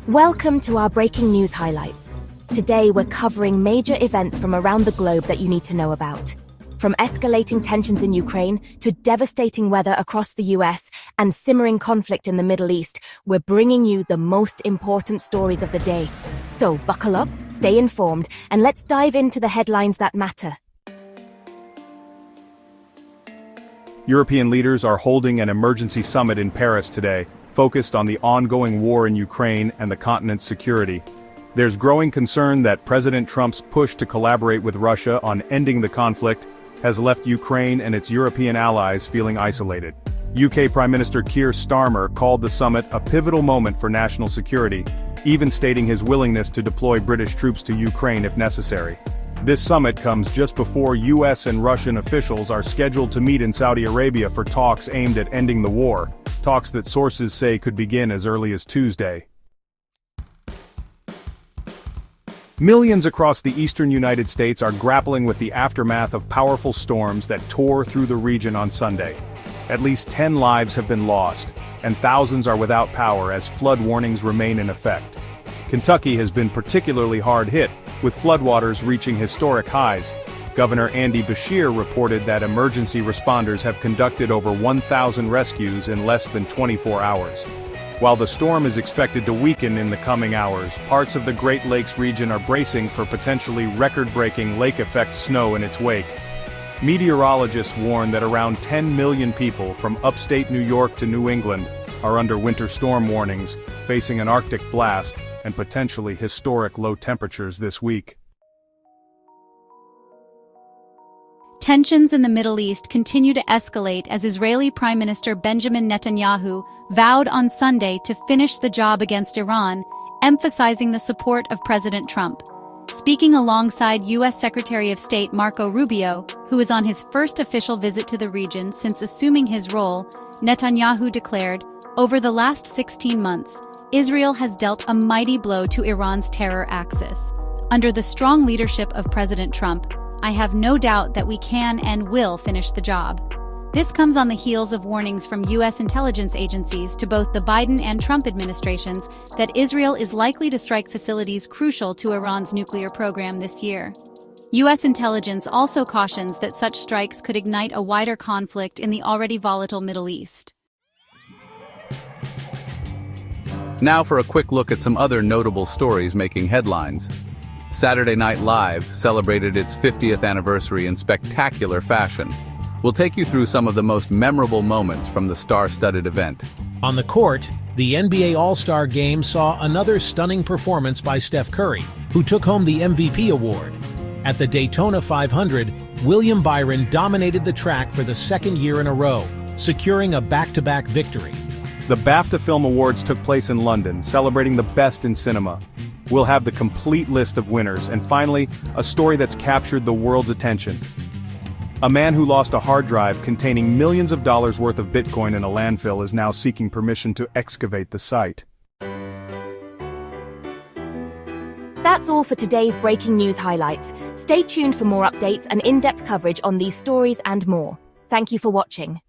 Welcome to our breaking news highlights. Today we're covering major events from around the globe that you need to know about. From escalating tensions in Ukraine to devastating weather across the US and simmering conflict in the Middle East, we're bringing you the most important stories of the day. So buckle up, stay informed, and let's dive into the headlines that matter. European leaders are holding an emergency summit in Paris today, focused on the ongoing war in Ukraine and the continent's security. There's growing concern that President Trump's push to collaborate with Russia on ending the conflict has left Ukraine and its European allies feeling isolated. UK Prime Minister Keir Starmer called the summit a pivotal moment for national security, even stating his willingness to deploy British troops to Ukraine if necessary. This summit comes just before US and Russian officials are scheduled to meet in Saudi Arabia for talks aimed at ending the war, talks that sources say could begin as early as Tuesday. Millions across the eastern United States are grappling with the aftermath of powerful storms that tore through the region on Sunday. At least 10 lives have been lost, and thousands are without power as flood warnings remain in effect. Kentucky has been particularly hard hit, with floodwaters reaching historic highs. Governor Andy Beshear reported that emergency responders have conducted over 1,000 rescues in less than 24 hours. While the storm is expected to weaken in the coming hours, parts of the Great Lakes region are bracing for potentially record-breaking lake-effect snow in its wake. Meteorologists warn that around 10 million people from upstate New York to New England are under winter storm warnings, facing an Arctic blast and potentially historic low temperatures this week. Tensions in the Middle East continue to escalate as Israeli Prime Minister Benjamin Netanyahu vowed on Sunday to finish the job against Iran, emphasizing the support of President Trump. Speaking alongside U.S. Secretary of State Marco Rubio, who is on his first official visit to the region since assuming his role, Netanyahu declared, "Over the last 16 months, Israel has dealt a mighty blow to Iran's terror axis. Under the strong leadership of President Trump, I have no doubt that we can and will finish the job." This comes on the heels of warnings from U.S. intelligence agencies to both the Biden and Trump administrations that Israel is likely to strike facilities crucial to Iran's nuclear program this year. U.S. intelligence also cautions that such strikes could ignite a wider conflict in the already volatile Middle East. Now for a quick look at some other notable stories making headlines. Saturday Night Live celebrated its 50th anniversary in spectacular fashion. We'll take you through some of the most memorable moments from the star-studded event. On the court, the NBA All-Star Game saw another stunning performance by Steph Curry, who took home the MVP award. At the Daytona 500, William Byron dominated the track for the second year in a row, securing a back-to-back victory. The BAFTA Film Awards took place in London, celebrating the best in cinema. We'll have the complete list of winners, and finally, a story that's captured the world's attention. A man who lost a hard drive containing millions of dollars worth of Bitcoin in a landfill is now seeking permission to excavate the site. That's all for today's breaking news highlights. Stay tuned for more updates and in-depth coverage on these stories and more. Thank you for watching.